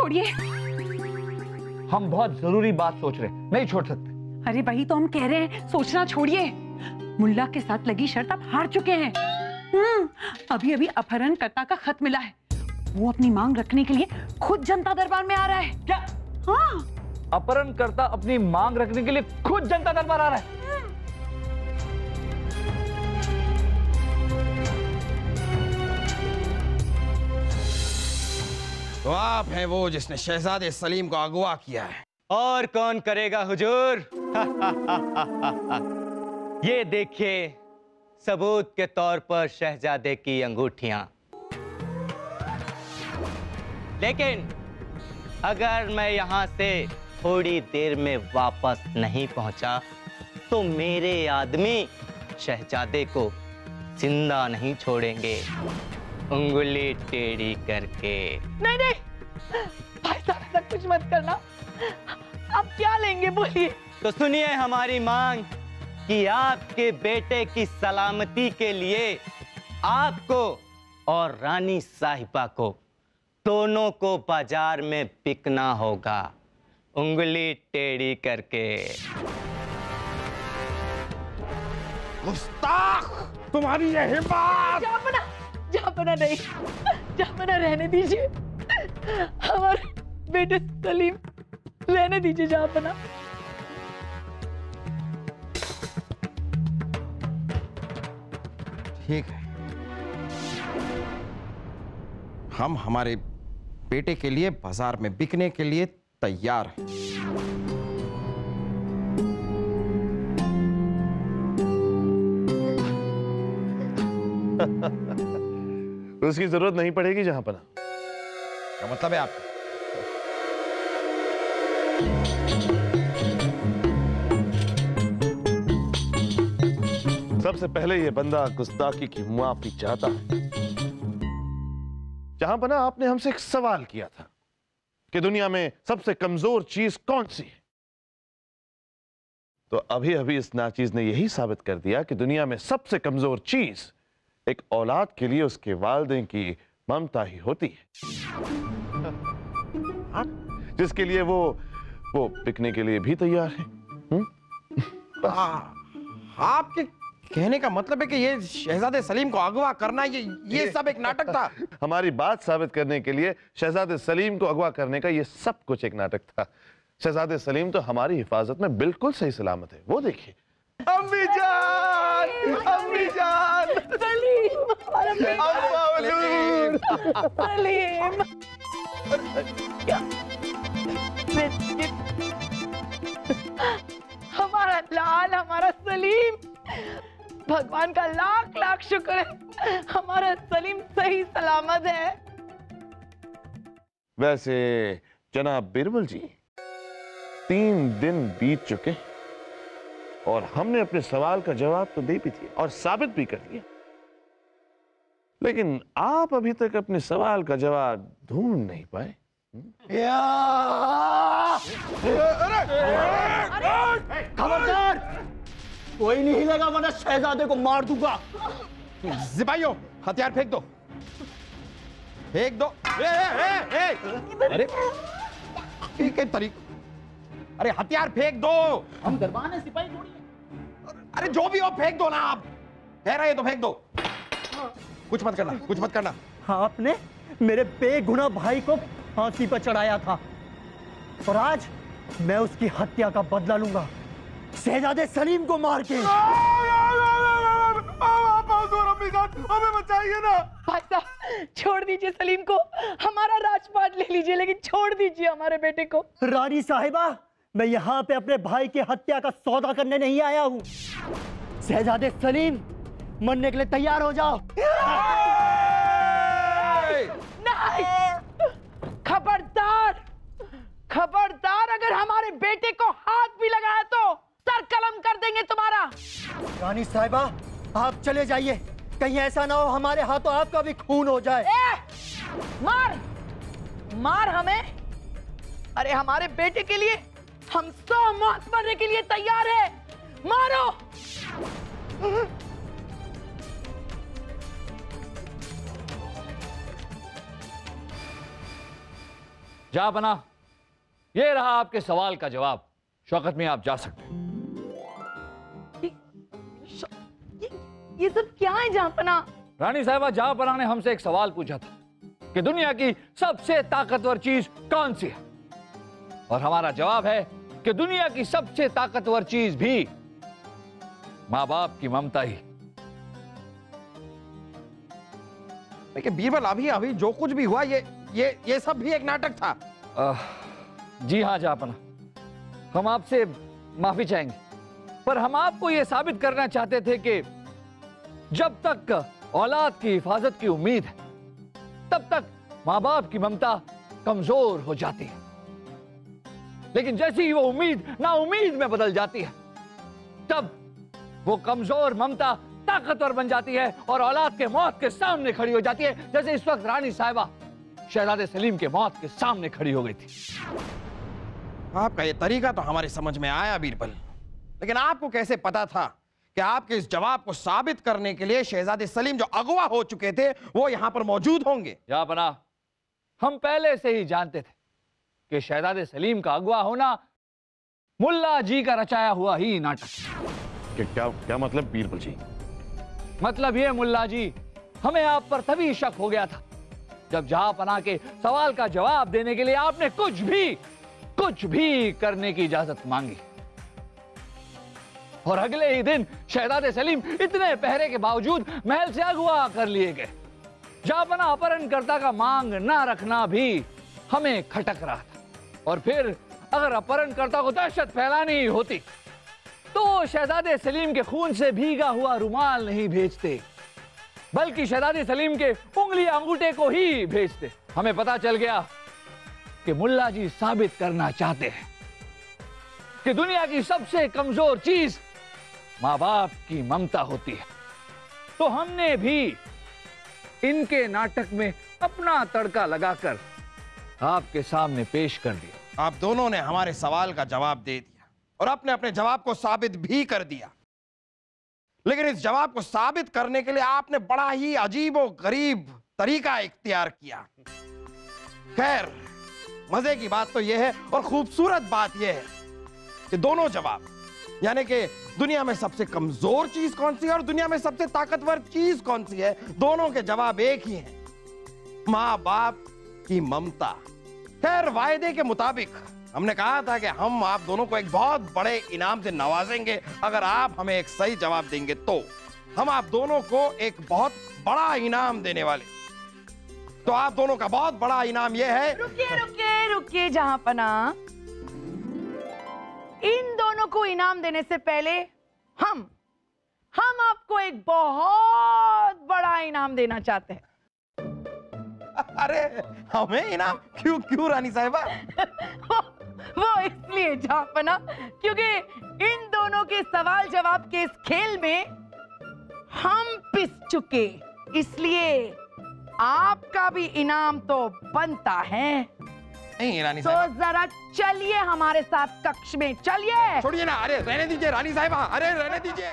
छोड़िए। हम बहुत जरूरी बात सोच रहे हैं, नहीं छोड़ सकते। अरे वही तो हम कह रहे हैं, सोचना छोड़िए। मुल्ला के साथ लगी शर्त आप हार चुके हैं। अभी अभी अपहरणकर्ता का खत मिला है। वो अपनी मांग रखने के लिए खुद जनता दरबार में आ रहा है। क्या? हाँ, अपहरणकर्ता अपनी मांग रखने के लिए खुद जनता दरबार आ रहा है? तो आप हैं वो जिसने शहजादे सलीम को अगवा किया है? और कौन करेगा हुजूर? ये देखिए, सबूत के तौर पर शहजादे की अंगूठियां। लेकिन अगर मैं यहां से थोड़ी देर में वापस नहीं पहुंचा तो मेरे आदमी शहजादे को जिंदा नहीं छोड़ेंगे, उंगली टेढ़ी करके। नहीं नहीं भाई साहब, ऐसा कुछ मत करना। आप क्या लेंगे बोलिए। तो सुनिए हमारी मांग कि आपके बेटे की सलामती के लिए आपको और रानी साहिबा को दोनों को बाजार में बिकना होगा, उंगली टेढ़ी करके। गुस्ताख, तुम्हारी ये हिम्मत! जापना नहीं, जापना रहने दीजिए। हमारे बेटे सलीम रहने दीजिए जापना। ठीक है, हम हमारे बेटे के लिए बाजार में बिकने के लिए तैयार हैं। उसकी जरूरत नहीं पड़ेगी जहांपना। क्या मतलब है आपका? सबसे पहले ये बंदा गुस्ताखी की माफी चाहता है। जहांपना, आपने हमसे एक सवाल किया था कि दुनिया में सबसे कमजोर चीज कौन सी है। तो अभी अभी इस नाचीज ने यही साबित कर दिया कि दुनिया में सबसे कमजोर चीज एक औलाद के लिए उसके वालिदैन की ममता ही होती है, जिसके लिए वो बिकने के लिए भी तैयार है। आपके कहने का मतलब है कि ये शहजादे सलीम को अगवा करना, ये सब एक नाटक था? हमारी बात साबित करने के लिए शहजादे सलीम को अगवा करने का ये सब कुछ एक नाटक था। शहजादे सलीम तो हमारी हिफाजत में बिल्कुल सही सलामत है। वो देखिए। अम्मी जान, अम्मी जान, सलीम, हमारा बेटा सलीम। क्या? हमारा लाल, हमारा सलीम, भगवान का लाख लाख शुक्र है, हमारा सलीम सही सलामत है। वैसे जनाब बिरबल जी, 3 दिन बीत चुके और हमने अपने सवाल का जवाब तो दे भी दिया और साबित भी कर दिया, लेकिन आप अभी तक अपने सवाल का जवाब ढूंढ नहीं पाए। खबरदार, कोई नहीं हिलेगा वरना शहजादे को मार दूंगा। सिपाहियों, हथियार फेंक दो, फेंक दो। अरे ठीक है तरीक, अरे हथियार फेंक दो। हम दरबार में सिपाही थोड़ी है। अरे जो भी हो फेंक दो ना। आप कह रहे तो फेंक दो, कुछ मत करना, कुछ मत करना। आपने मेरे बेगुनाह भाई को फांसी पर चढ़ाया था और आज मैं उसकी हत्या का बदला लूंगा, शहजादे सलीम को मार के। हमें बचाइए ना। भाई साहब, छोड़ दीजिए सलीम को, हमारा राजपाट ले लीजिए, लेकिन छोड़ दीजिए हमारे बेटे को। रानी साहिबा, मैं यहाँ पे अपने भाई की हत्या का सौदा करने नहीं आया हूँ। शहजादे सलीम, मरने के लिए तैयार हो जाओ। नहीं, खबरदार, खबरदार, अगर हमारे बेटे को हाथ भी लगाया तो सर कलम कर देंगे तुम्हारा। रानी साहिबा, आप चले जाइए, कहीं ऐसा ना हो हमारे हाथों आपका भी खून हो जाए। मार, मार हमें। अरे हमारे बेटे के लिए हम 100 मौत मरने के लिए तैयार है, मारो। जहांपना, ये रहा आपके सवाल का जवाब। शौकत मियां, आप जा सकते हैं। ये सब क्या है जहांपना? रानी साहिबा, जहांपना ने हमसे एक सवाल पूछा था कि दुनिया की सबसे ताकतवर चीज कौन सी है, और हमारा जवाब है कि दुनिया की सबसे ताकतवर चीज भी माँ बाप की ममता ही। देखिए बीरबल, अभी अभी जो कुछ भी हुआ ये सब भी एक नाटक था। जी हाँ जहांपना, हम आपसे माफी चाहेंगे, पर हम आपको यह साबित करना चाहते थे कि जब तक औलाद की हिफाजत की उम्मीद है, तब तक माँ बाप की ममता कमजोर हो जाती है। लेकिन जैसे ही वो उम्मीद नाउम्मीद में बदल जाती है, तब वो कमजोर ममता ताकतवर बन जाती है और औलाद के मौत के सामने खड़ी हो जाती है, जैसे इस वक्त रानी साहिबा शहजादे सलीम के मौत के सामने खड़ी हो गई थी। आपका ये तरीका तो हमारे समझ में आया बीरबल, लेकिन आपको कैसे पता था कि आपके इस जवाब को साबित करने के लिए शहजादे सलीम जो अगवा हो चुके थे वो यहां पर मौजूद होंगे? जहांपना, हम पहले से ही जानते थे कि शहजादे सलीम का अगवा होना मुल्ला जी का रचाया हुआ ही नाटक। क्या मतलब बीरबल जी? मतलब ये मुल्ला जी, हमें आप पर तभी शक हो गया था जब जहांपना के सवाल का जवाब देने के लिए आपने कुछ भी करने की इजाजत मांगी, और अगले ही दिन शहजादे सलीम इतने पहरे के बावजूद महल से अगवा कर लिए गए। जहांपना अपहरणकर्ता का मांग ना रखना भी हमें खटक रहा था, और फिर अगर अपहरणकर्ता को दहशत फैलानी होती तो शहजादे सलीम के खून से भीगा हुआ रुमाल नहीं भेजते, बल्कि शहजादे सलीम के उंगली अंगूठे को ही भेजते। हमें पता चल गया कि मुल्ला जी साबित करना चाहते हैं कि दुनिया की सबसे कमजोर चीज माँ बाप की ममता होती है, तो हमने भी इनके नाटक में अपना तड़का लगाकर आपके सामने पेश कर दिया। आप दोनों ने हमारे सवाल का जवाब दे दिया और अपने अपने जवाब को साबित भी कर दिया, लेकिन इस जवाब को साबित करने के लिए आपने बड़ा ही अजीब और गरीब तरीका इख्तियार किया। खैर, मजे की बात तो यह है और खूबसूरत बात यह है कि दोनों जवाब, यानी कि दुनिया में सबसे कमजोर चीज कौन सी है और दुनिया में सबसे ताकतवर चीज कौन सी है, दोनों के जवाब एक ही हैं, माँ बाप की ममता। खैर, वायदे के मुताबिक हमने कहा था कि हम आप दोनों को एक बहुत बड़े इनाम से नवाजेंगे अगर आप हमें एक सही जवाब देंगे। तो हम आप दोनों को एक बहुत बड़ा इनाम देने वाले। तो आप दोनों का बहुत बड़ा इनाम यह है। रुकिए जहांपना, इन दोनों को इनाम देने से पहले हम आपको एक बहुत बड़ा इनाम देना चाहते हैं। अरे हमें इनाम? क्यों रानी साहिबा? वो इसलिए जहांपना, क्योंकि इन दोनों के सवाल जवाब के इस खेल में हम पिस चुके, इसलिए आपका भी इनाम तो बनता है। नहीं रानी तो साहिबा, जरा चलिए हमारे साथ कक्ष में, चलिए। छोड़िए ना। अरे रहने दीजिए रानी साहिबा, अरे रहने दीजिए।